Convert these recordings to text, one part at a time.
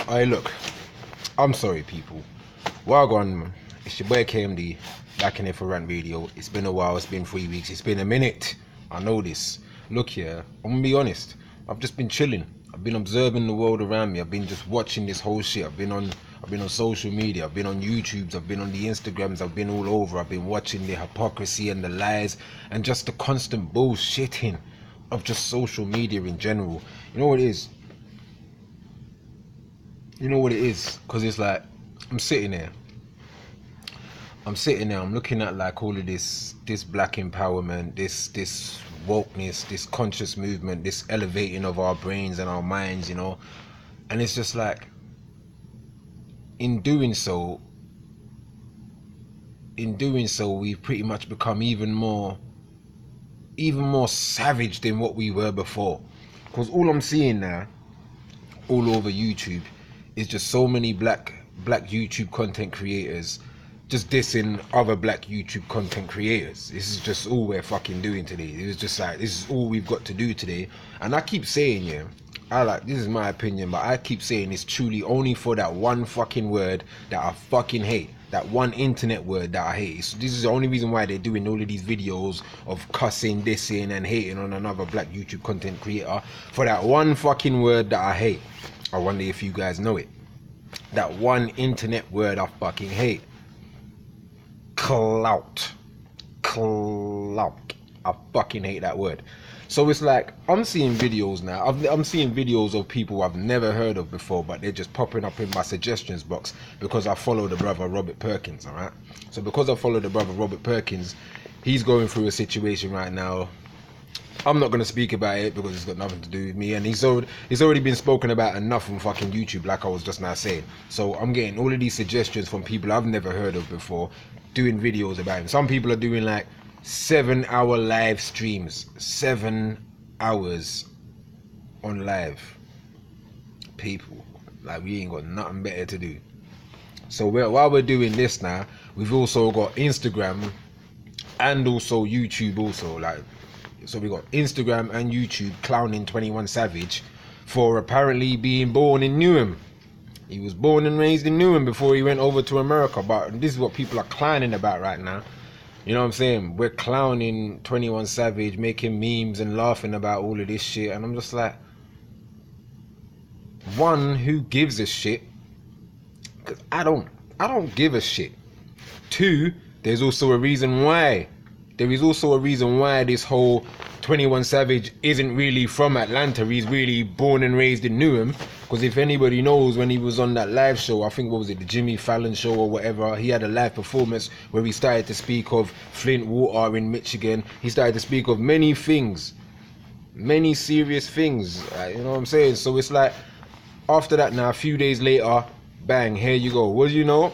Hey, look, I'm sorry, people. Well on, it's your boy KMD, back in here for Rant Radio. It's been a while, it's been 3 weeks, it's been a minute. I know this. Look here, I'm gonna be honest. I've just been chilling. I've been observing the world around me. I've been just watching this whole shit. I've been on social media. I've been on YouTubes. I've been on the Instagrams. I've been all over. I've been watching the hypocrisy and the lies and just the constant bullshitting of just social media in general. You know what it is? Because it's like I'm sitting there, I'm looking at like all of this black empowerment, this wokeness, this conscious movement, this elevating of our brains and our minds, you know, and it's just like, in doing so we've pretty much become even more savage than what we were before. Because all I'm seeing now all over YouTube is just so many black YouTube content creators just dissing other black YouTube content creators. This is just all we're fucking doing today. It was just like, this is all we've got to do today. And I keep saying, yeah, this is my opinion, but I keep saying it's truly only for that one fucking word that I fucking hate. That one internet word that I hate. So this is the only reason why they're doing all of these videos of cussing, dissing and hating on another black YouTube content creator for that one fucking word that I hate. I wonder if you guys know it. That one internet word I fucking hate. Clout. I fucking hate that word. So it's like, I'm seeing videos now. I'm seeing videos of people I've never heard of before, but they're just popping up in my suggestions box because I follow the brother Robert Perkins, alright? So because I follow the brother Robert Perkins, he's going through a situation right now. I'm not going to speak about it because it's got nothing to do with me, and he's already been spoken about enough on fucking YouTube, like I was just now saying. So I'm getting all of these suggestions from people I've never heard of before, doing videos about him. Some people are doing like 7-hour live streams, 7 hours on live. People, like, we ain't got nothing better to do. So while we're doing this now, we've also got Instagram and also YouTube also, like, so we got Instagram and YouTube clowning 21 Savage for apparently being born in Newham. He was born and raised in Newham before he went over to America, but this is what people are clowning about right now. You know what I'm saying? We're clowning 21 Savage, making memes and laughing about all of this shit, and I'm just like, one, who gives a shit? Because I don't give a shit. Two, there's also a reason why. There is also a reason why this whole 21 Savage isn't really from Atlanta. He's really born and raised in Newham. Because if anybody knows, when he was on that live show, I think, what was it, the Jimmy Fallon show or whatever, he had a live performance where he started to speak of Flint water in Michigan. He started to speak of many things, many serious things. You know what I'm saying? So it's like, after that now, a few days later, bang, here you go. What do you know?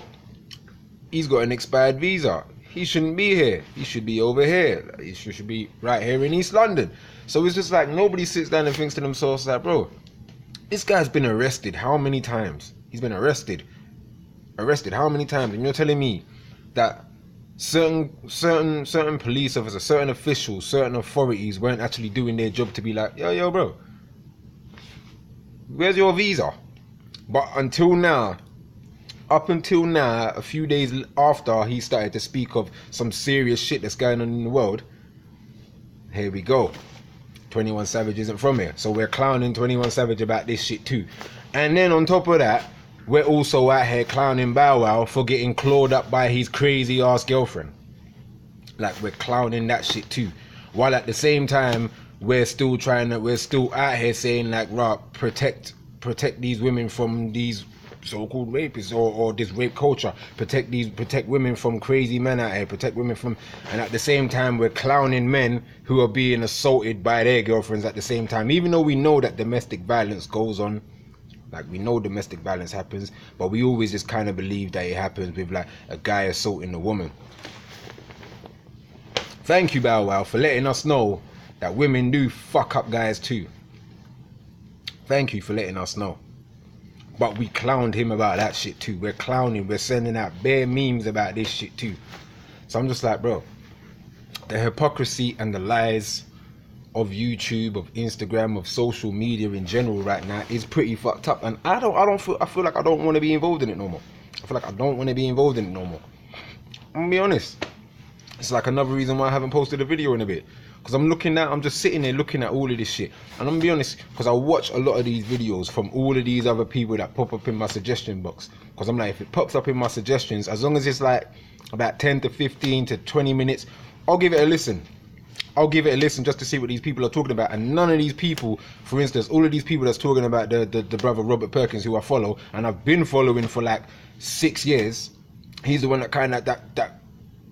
He's got an expired visa. He shouldn't be here. He should be over here. He should be right here in East London. So it's just like, nobody sits down and thinks to themselves like, bro, this guy's been arrested how many times? He's been arrested how many times? And you're telling me that certain police officers, certain officials, certain authorities weren't actually doing their job to be like, yo bro, where's your visa? But up until now, a few days after he started to speak of some serious shit that's going on in the world, here we go. 21 Savage isn't from here. So we're clowning 21 Savage about this shit too. And then on top of that, we're also out here clowning Bow Wow for getting clawed up by his crazy ass girlfriend. Like, we're clowning that shit too. While at the same time, we're still out here saying like, right, protect these women from these so-called rapists or this rape culture, protect women from crazy men out here, protect women from, and at the same time we're clowning men who are being assaulted by their girlfriends at the same time, even though we know that domestic violence goes on. Like, we know domestic violence happens, but we always just kind of believe that it happens with like a guy assaulting a woman. Thank you, Bow Wow, for letting us know that women do fuck up guys too. Thank you for letting us know. But we clowned him about that shit too. We're clowning, we're sending out bare memes about this shit too. So I'm just like, bro, the hypocrisy and the lies of YouTube, of Instagram, of social media in general right now is pretty fucked up, and I feel like I don't want to be involved in it no more. I feel like I don't want to be involved in it no more. I'm gonna be honest. It's like another reason why I haven't posted a video in a bit, because I'm just sitting there looking at all of this shit, and I'm gonna be honest, because I watch a lot of these videos from all of these other people that pop up in my suggestion box, because I'm like, if it pops up in my suggestions, as long as it's like about 10 to 15 to 20 minutes, I'll give it a listen. I'll give it a listen just to see what these people are talking about. And none of these people, for instance, all of these people that's talking about the brother Robert Perkins, who I follow and I've been following for like 6 years, he's the one that kind of that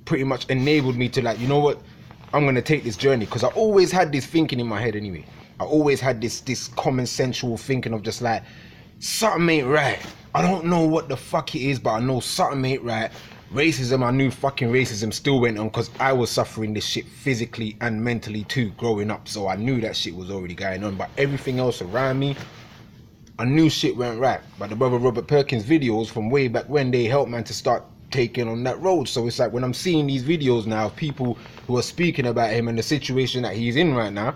pretty much enabled me to, like, you know what, I'm gonna take this journey, because I always had this thinking in my head anyway. I always had this common sensual thinking of just like, something ain't right. I don't know what the fuck it is, but I know something ain't right. Racism, I knew fucking racism still went on, because I was suffering this shit physically and mentally too growing up, so I knew that shit was already going on. But everything else around me, I knew shit went right. But the brother Robert Perkins videos from way back when, they helped man to start taking on that road. So it's like, when I'm seeing these videos now of people who are speaking about him and the situation that he's in right now,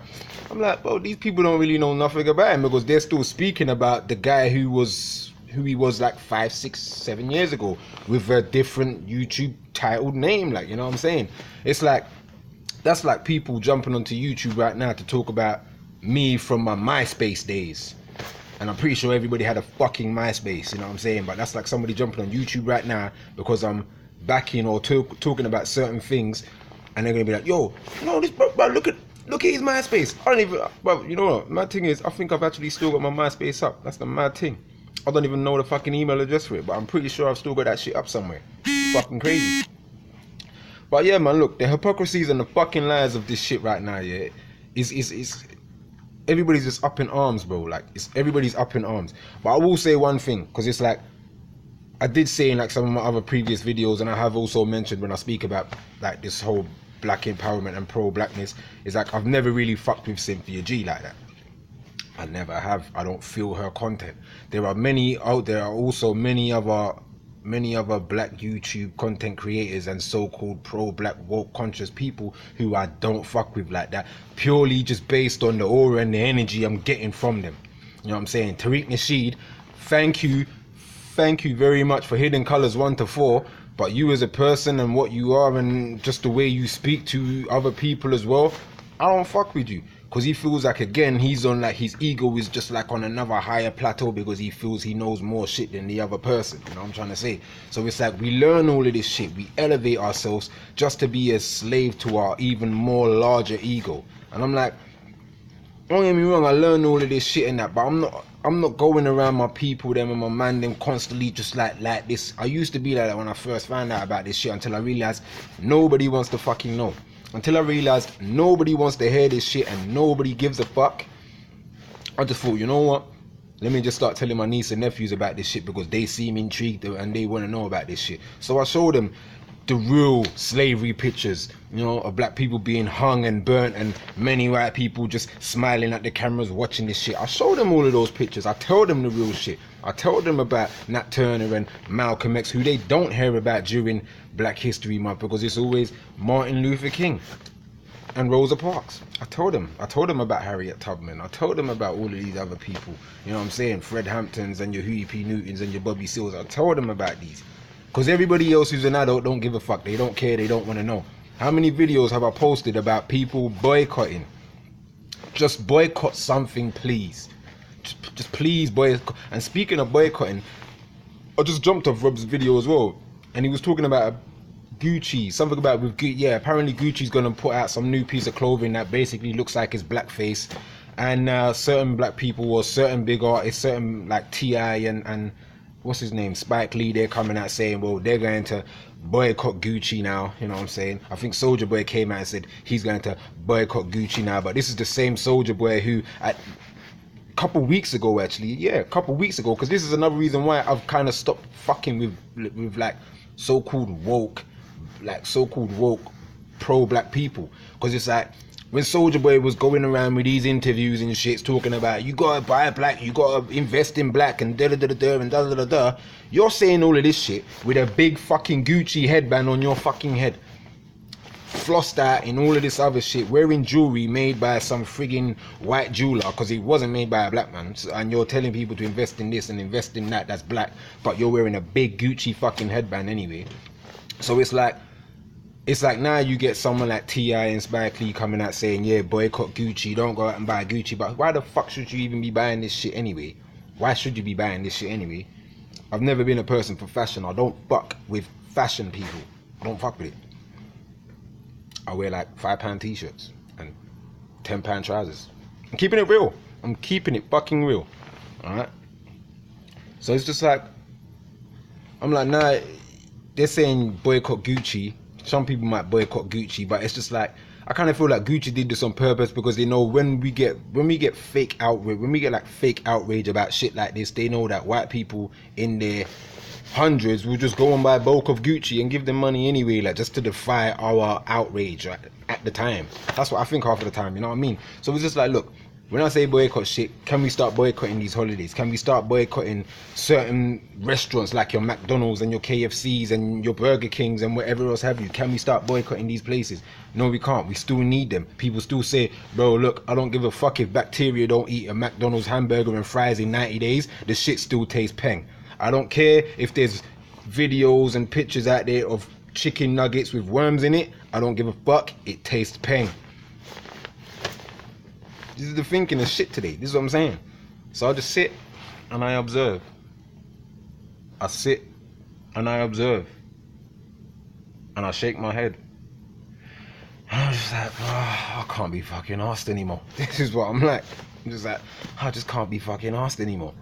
I'm like, bro, these people don't really know nothing about him, because they're still speaking about the guy who he was like 5, 6, 7 years ago with a different YouTube titled name. Like, you know what I'm saying? It's like, that's like people jumping onto YouTube right now to talk about me from my MySpace days. And I'm pretty sure everybody had a fucking MySpace, you know what I'm saying? But that's like somebody jumping on YouTube right now because I'm backing or talking about certain things, and they're gonna be like, yo, no, this bro, look at his MySpace. I don't even, bro, you know what? Mad thing is, I think I've actually still got my MySpace up. That's the mad thing. I don't even know the fucking email address for it, but I'm pretty sure I've still got that shit up somewhere. Fucking crazy. But yeah, man, look, the hypocrisies and the fucking lies of this shit right now, yeah, is everybody's just up in arms, bro. Like, everybody's up in arms. But I will say one thing, because it's like, I did say in like some of my other previous videos, and I have also mentioned when I speak about like this whole black empowerment and pro-blackness, is like, I've never really fucked with Cynthia G like that. I never have. I don't feel her content. There are many out there, are also many other black YouTube content creators and so-called pro-black woke conscious people who I don't fuck with like that, purely just based on the aura and the energy I'm getting from them. You know what I'm saying? Tariq Nasheed, thank you very much for Hidden Colors 1 to 4, but you as a person and what you are and just the way you speak to other people as well, I don't fuck with you. Because he feels like, again, he's on like, his ego is just like on another higher plateau, because he feels he knows more shit than the other person. You know what I'm trying to say? So it's like, we learn all of this shit, we elevate ourselves just to be a slave to our even more larger ego. And I'm like, don't get me wrong, I learned all of this shit and that, but I'm not going around my people them and my man them constantly just like this. I used to be like that when I first found out about this shit, until I realized nobody wants to fucking know. Until I realized nobody wants to hear this shit and nobody gives a fuck, I just thought, you know what? Let me just start telling my niece and nephews about this shit, because they seem intrigued and they want to know about this shit. So I showed them the real slavery pictures, you know, of black people being hung and burnt, and many white people just smiling at the cameras watching this shit. I showed them all of those pictures. I tell them the real shit. I tell them about Nat Turner and Malcolm X, who they don't hear about during Black History Month, because it's always Martin Luther King and Rosa Parks. I told them about Harriet Tubman. I told them about all of these other people, you know what I'm saying, Fred Hamptons and your Huey P. Newtons and your Bobby Seals. I told them about these, because everybody else who's an adult don't give a fuck. They don't care. They don't want to know. How many videos have I posted about people boycotting? Just boycott something, please. Just please boycott. And speaking of boycotting, I just jumped off Rob's video as well, and he was talking about Gucci, something about with Gucci. Yeah, apparently Gucci's gonna put out some new piece of clothing that basically looks like his blackface, and certain black people or certain big artists, certain like T.I. and what's his name, Spike Lee, they're coming out saying, well, they're going to boycott Gucci now. You know what I'm saying? I think Soulja Boy came out and said he's going to boycott Gucci now, but this is the same Soulja Boy who a couple weeks ago, because this is another reason why I've kind of stopped fucking with like so-called woke pro-black people, because it's like, when Soulja Boy was going around with these interviews and shit talking about, you gotta buy black, you gotta invest in black, and da-da-da-da-da and da-da-da-da, you're saying all of this shit with a big fucking Gucci headband on your fucking head. flossed out in all of this other shit, wearing jewelry made by some friggin' white jeweler, because it wasn't made by a black man, and you're telling people to invest in this and invest in that, that's black, but you're wearing a big Gucci fucking headband anyway. So it's like now you get someone like T.I. and Spike Lee coming out saying, yeah, boycott Gucci, don't go out and buy Gucci. But why the fuck should you even be buying this shit anyway? Why should you be buying this shit anyway? I've never been a person for fashion. I don't fuck with fashion people. I don't fuck with it. I wear like £5 t-shirts and £10 trousers. I'm keeping it real. I'm keeping it fucking real. Alright? So it's just like, I'm like, nah, they're saying boycott Gucci. Some people might boycott Gucci, but it's just like, I kind of feel like Gucci did this on purpose, because they know when we get fake outrage, when we get like fake outrage about shit like this, they know that white people in their hundreds will just go and buy bulk of Gucci and give them money anyway, like just to defy our outrage at the time. That's what I think half of the time, you know what I mean? So it's just like, look, when I say boycott shit, can we start boycotting these holidays? Can we start boycotting certain restaurants like your McDonald's and your KFCs and your Burger Kings and whatever else have you? Can we start boycotting these places? No, we can't. We still need them. People still say, bro, look, I don't give a fuck if bacteria don't eat a McDonald's hamburger and fries in 90 days. The shit still tastes peng. I don't care if there's videos and pictures out there of chicken nuggets with worms in it. I don't give a fuck. It tastes peng. This is the thinking of shit today. This is what I'm saying. So I just sit and I observe. I sit and I observe. And I shake my head. And I'm just like, oh, I can't be fucking arsed anymore. This is what I'm like. I'm just like, I just can't be fucking arsed anymore.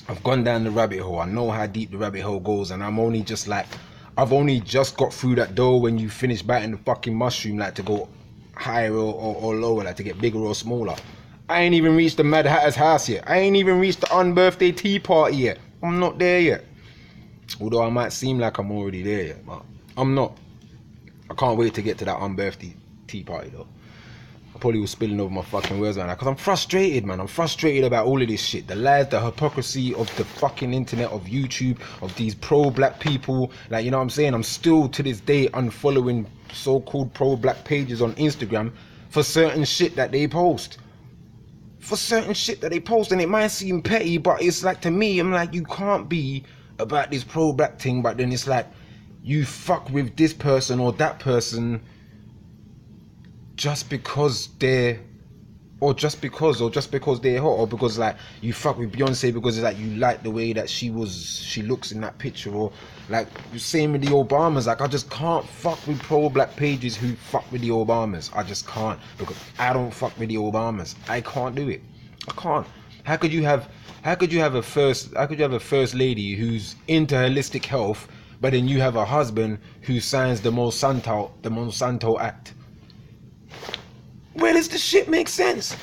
I've gone down the rabbit hole. I know how deep the rabbit hole goes, and I'm only just like, I've only just got through that door when you finish biting the fucking mushroom, like to go higher or lower, like to get bigger or smaller. I ain't even reached the Mad Hatter's house yet. I ain't even reached the unbirthday tea party yet. I'm not there yet. Although I might seem like I'm already there yet, but I'm not. I can't wait to get to that unbirthday tea party though. I probably was spilling over my fucking words right now, because I'm frustrated, man. I'm frustrated about all of this shit. The lies, the hypocrisy of the fucking internet, of YouTube, of these pro-black people. Like, you know what I'm saying? I'm still to this day unfollowing so-called pro-black pages on Instagram for certain shit that they post. For certain shit that they post, and it might seem petty, but it's like, to me, I'm like, you can't be about this pro-black thing, but then it's like, you fuck with this person or that person just because they're, or just because they're hot, or because like you fuck with Beyonce because it's like you like the way that she looks in that picture, or like same with the Obamas. Like, I just can't fuck with pro-black pages who fuck with the Obamas. I just can't, because I don't fuck with the Obamas. I can't do it. I can't. How could you have a first lady who's into holistic health, but then you have a husband who signs the Monsanto Act? Where does the shit make sense?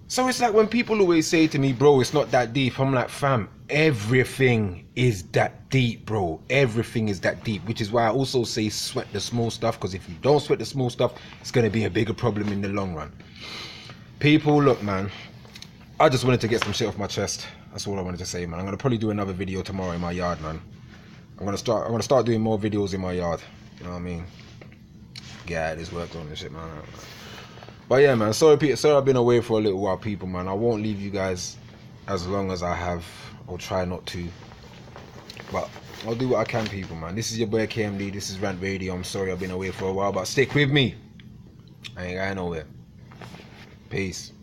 So it's like when people always say to me, bro, it's not that deep. I'm like, fam, everything is that deep, bro. Everything is that deep, which is why I also say sweat the small stuff, because if you don't sweat the small stuff, it's going to be a bigger problem in the long run. People, look, man, I just wanted to get some shit off my chest. That's all I wanted to say, man. I'm going to probably do another video tomorrow in my yard, man. I'm going to start doing more videos in my yard. You know what I mean? Yeah, this work on this shit, man. But yeah, man, sorry I've been away for a little while, people, man. I won't leave you guys as long as I have. I'll try not to. But I'll do what I can, people, man. This is your boy KMD. This is Rant Radio. I'm sorry I've been away for a while, but stick with me. I ain't going nowhere. Peace.